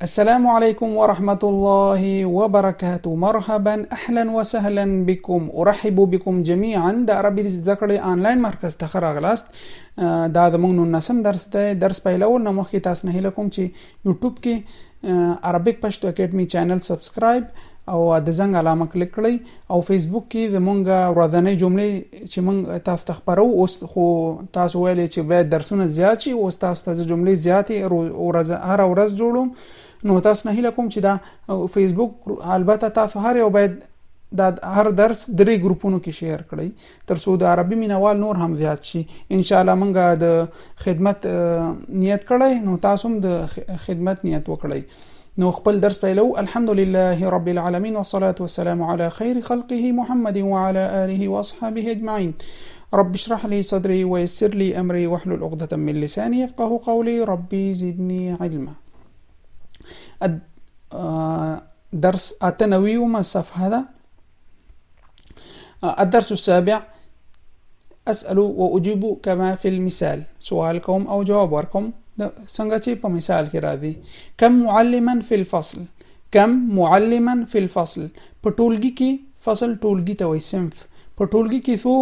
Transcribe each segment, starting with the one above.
السلام عليكم ورحمة الله وبركاته. مرحبا أهلا وسهلا بكم. أرحب بكم جميعا. د عربي زده کړې آنلاین مرکز ته راغلاست. دا زموږ نن نسم درس دی. درس پیلول نه مخکې تاسو نه هیله کوم چې یوټیوب کې عربیک پښتو اکیډمي چینل سبسکرایب او د زنګ علامه کلیک کړئ او فیسبوک کې زمونږ ورځنۍ جملې چې موږ تاسو ته خبرو اوس خو تاسو ویلې چې باید درسونه زیات شي، اوس تاسو ته جملې زیاتې هر ورځ جوړوم. نو تاسو نه هیله کوم چې دا فیسبوک البته تاسو هر یو باید دا هر درس 3 ګروپونو کې شیر کړئ تر څو د عربي مینوال نور هم زیات شي. ان شاء الله موږ د خدمت نیت کړی، نو تاسو هم د خدمت نیت وکړئ. نو خپل درس پیلو. الحمدلله رب العالمين والصلاة والسلام على خير خلقه محمد وعلى آله وأصحابه أجمعين. رب اشرح لي صدري ويسر لي أمري واحلل عقدة من لساني يفقه قولي. ربي زدني علما. درس 98 صفحة ده. الدرس السابع. أسأل وأجيب كما في المثال. سؤالكم أو جوابكم څنګه چې په مثال کې راځي. کم معلما فی الفصل. کم معلما فی الفصل. په ټولګي کې، فصل ټولګي ته وایي، صنف. په ټولګي کې څو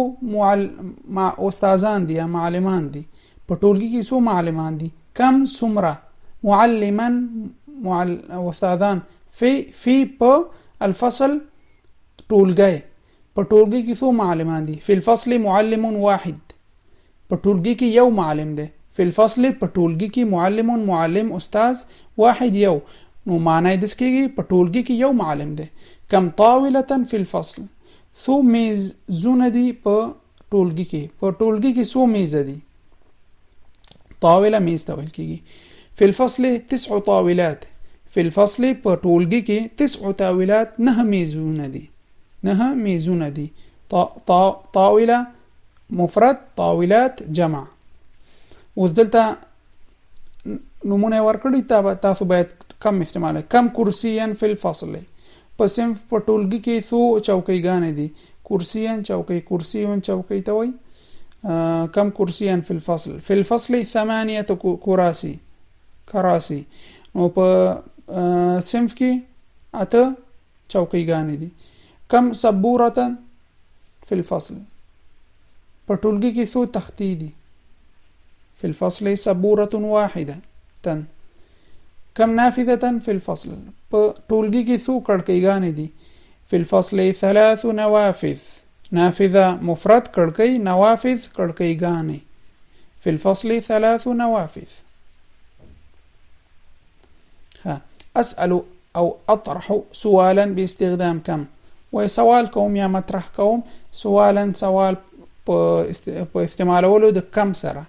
استادان دي یا معلمان دي؟ په ټولګي کې څو معلمان دي؟ کم څومره معلما استادان فی په الفصل ټولګي. په ټولګي کې څو معلمان دي؟ فی الفصل معلم واحد. په ټولګي کې یو معلم دی. فی الفصل په ټولګي کې معلم استاذ واحد یو. نو معنی د سکیږي په ټولګي کې یو معلم دی. کم طاولة فی الفصل. څو میزونه دي په ټولګي کې؟ په ټولګي کې څو میزه دي؟ طاوله میز ته ویل کیږي. فی الفصل 9 طاولات. فی الفصل په ټولګي کې 9 طاولات، 9 میزونه دي. 9 میزونه دي. طاوله مفرد، طاولات جمع. اوس دلته نمونه ورکړی، تاسو باید کم استعمال. کم کرسیان فی الفصل. په صنف په ټولګي کې څو چوکیګانې دي؟ کرسیان چوکۍ، کرسیون چوکۍ ته وایي. کم کرسیان فی الفصل. فی الفصل 8 کراسي. نو په صنف کې 8 چوکیګانې دي. کم سبورة فی الفصل. په ټولګي کې څو تختې دي؟ في الفصل سبورة واحدة. كم نافذة في الفصل. په ټولګي کې څو کړکیګانې دي؟ في الفصل 3 نوافذ. نافذة مفرد، کړکۍ، نوافذ کړکیګانې. في الفصل 3 نوافذ. أسأل أو أطرح سؤالا باستخدام كم. وسوال کوم یا مطرح کوم سوالا، سوال په استعمالولو د کم سره.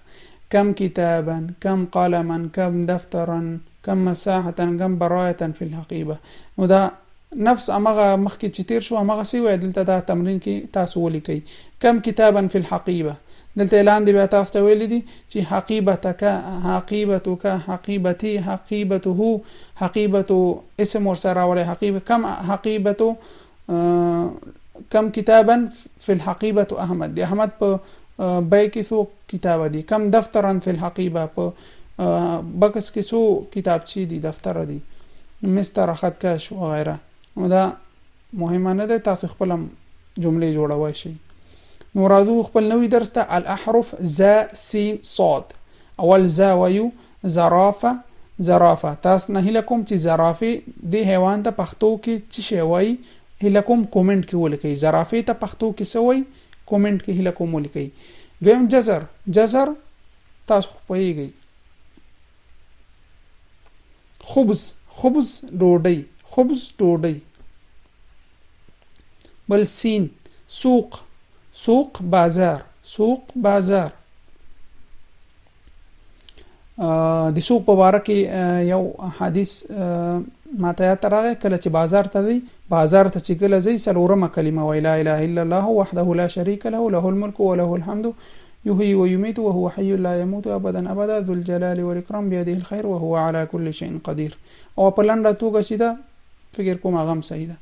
كم كتابا، كم قلما، كم دفترا، كم مساحة، كم براية في الحقيبة. نو دا نفس امغه مخکې چې تیر شو امغه سی وای. دلته دا تمرین کې تاسو ولیکئ. كم كتابا في الحقيبة. دلته اعلان دی بیا تاسو ته ویل دي چې حقيبتك، حقيبتك، حقيبتي، حقيبته، حقيبته اسم ورسره ولا حقيبه. كم حقيبته، كم كتابا في الحقيبة أحمد. دي أحمد په بای کې څو کتابه دي؟ کم دفترا فی الحقیبه. په بکس کې څو کتابچې دي، دفتر دي؟ مستر، خطکش وغیره. نو دا مهمه نه ده، تاسو خپل جملې جوړوئ شئ. نو راځو خپل نوی درس ته. الاحرف ز س صاد. اول ز وایو زرافه. زرافه. تاسو نه هیله کوم چې زرافه د حیوان ته پښتو کې څه شی وایي، هیله کوم کومنټ کې ولیکئ. زرافه ته پښتو کې څه وایي کومنټ کې هیله کوم ولیکئ. دویم جزر. جزر تاسو پوهیږئ. خبز. خبز ډوډۍ. خبز ډوډۍ. بل سین. سوق. سوق بازار. سوق بازار. د سوق په باره کې یو حدیث ما ته یاد راغی. کله چې بازار ته ځئ، بازار ته چې کله ځئ، څلورمه کلمه وایي لا اله الا الله وحده لا شريك له له الملك وله الحمد يحيي ويميت وهو حي لا يموت ابدا ابدا ذو الجلال والاكرام بيده الخير وهو على كل شيء قدير. او په لنډه توګه چې دا فکر کوم هغه هم صحیح ده.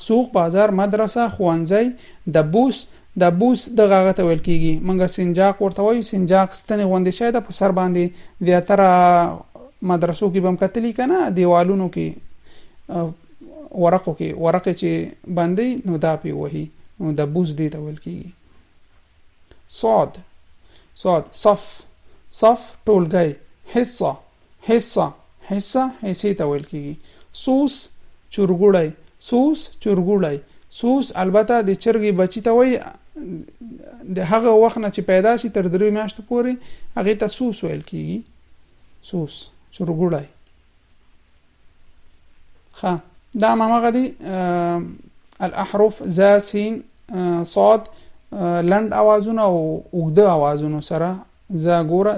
سوق، بازار، مدرسه، ښوونځی. دبوس. دبوس دغه هغه ته ویل کیږي. منګه سنجاق ورته وایو. سنجاق ستنې غوندې شی ده، په سر باندې زیاتره مدرسو کې بم کتلی کنه دیوالونو کې ورقو کې ورقه چې باندې نو دا پی وਹੀ نو د بوز دی ته ویل کیږي. صاد صف ټولګي. حصه حصه ته ویل کیږي. سوس چورګوړی. سوس البته د چرګي بچی ته وای د هغه وخت نه چې پیدا شي تر 3 میاشتو پورې هغه ته سوس ویل کیږي. سوس چورګوړی. ها دا مامغه دي الاحرف ز سین صاد لند اوازونه او اوږده اوازونه سره. ز ګوره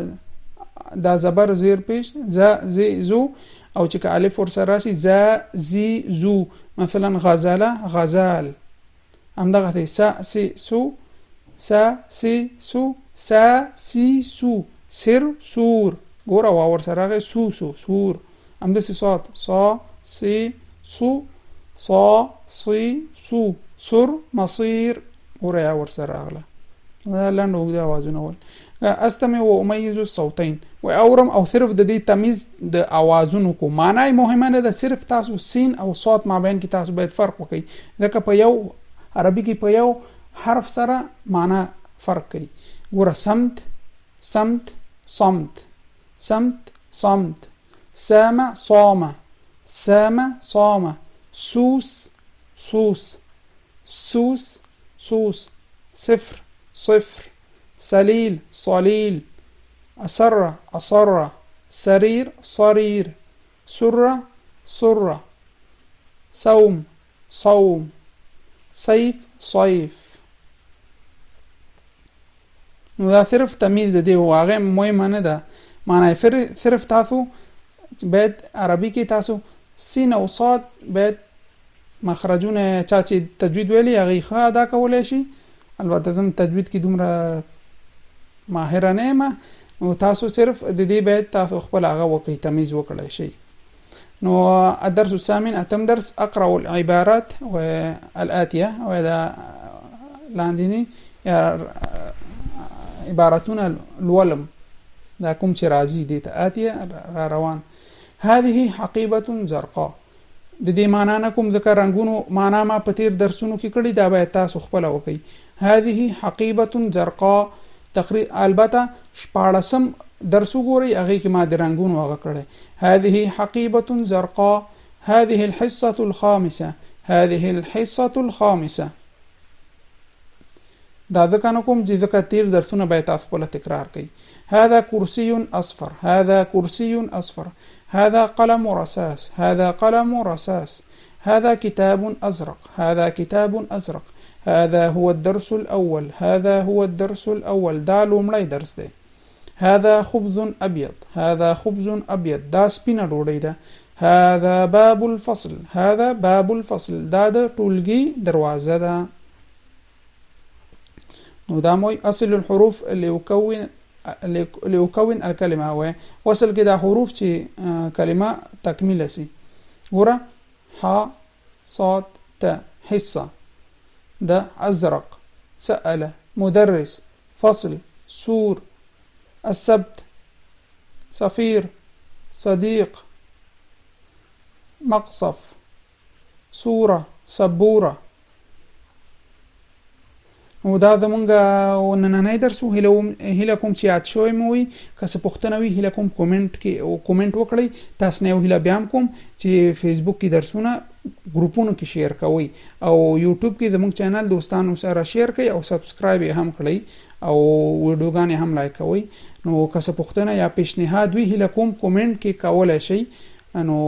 دا زبر زیر پیش ز زی زو او چې الف ور سره راشي ز زی زو. مثلا غزال همدغه دی. س سی سو سا سی سو سر سور. ګوره واور سره غي سور. همدغه صاد صا سی سو صا سی سو سر مصير. ګوره یا ور سره راغله. دا لاندې وګړه اوازونه ول. استمع و اميز الصوتين و اورم او صرف د دې تمیز د اوازونو کو معنی مهمه نه ده. صرف تاسو سین او صوت مابین کې تاسو باید فرق وکړئ ځکه په یو عربي کې په یو حرف سره معنی فرق کوي. ګوره صمت صمت سامع صام سوس صفر صليل أسر سرير سرة صوم صيف. نو دا صرف تمیز د دې واغه مهمه نه ده. معنی صرف تاسو باید عربي کې تاسو سین او صاد باید مخرجونه چا چې تجوید ویلي هغه ښه ادا کولای شي. البته زم تجوید کې دومره ماهر نه ما او تاسو صرف د دې باید تاسو خپل هغه وکي تمیز وکړئ شي. نو الدرس الثامن اتم درس اقرأ العبارات والآتية وهذا لانديني عبارتون الولم دا کوم چې راځي دي ته آتیه روان. هذه حقيبة زرقاء. د دې معنا نه کوم ذکر رنگونو معنا ما په تیر درسونو کې کړی دا باید تاسو خپل وکي. هذه حقيبة زرقاء تقریبا البته شپاړسم درس وګورئ هغه کې ما د رنگونو هغه کړی. هذه حقيبة زرقاء. هذه الحصة الخامسة. دا ځکه نه کوم چې ځکه تیر درسونه باید تاسو خپل تکرار کړئ. هذا كرسي أصفر. هذا قلم رصاص. هذا كتاب أزرق. هذا هو الدرس الأول. دا لومړی درس دی. هذا خبز أبيض. دا سپینه ډوډۍ ده. هذا باب الفصل. دا د ټولګي دروازه ده. نو دا موي اصل الحروف اللي يكون الكلمه هو وصل كده حروف چې کلمه تکمیل شي. ګوره ح صاد ت حصه ده ازرق سأل مدرس فصل سور السبت صفير صديق مقصف سوره سبوره. نو دا زمونږ نننی درس هیله کوم چې یاد شوی مو وي. که څه پوښتنه وي هیله کوم کومنټ وکړئ. تاسو نه هیله بیا هم کوم چې فیسبوک کې درسونه ګروپونو کې شیر کوئ او یوټیوب کې زمونږ چینل دوستانو سره شیر کړئ او سبسکرایب هم کړئ او ویډیوګانې هم لایک کوئ. نو که څه پوښتنه یا پیشنهاد وي هیله کوم کومنټ کې کولای شئ. نو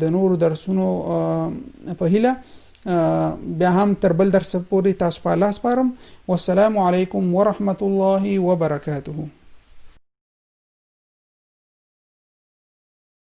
د نورو درسونو په هیله بیا هم تر بل درس پورې تاسو په لاس سپارم. والسلام علیکم ورحمت الله وبرکاته.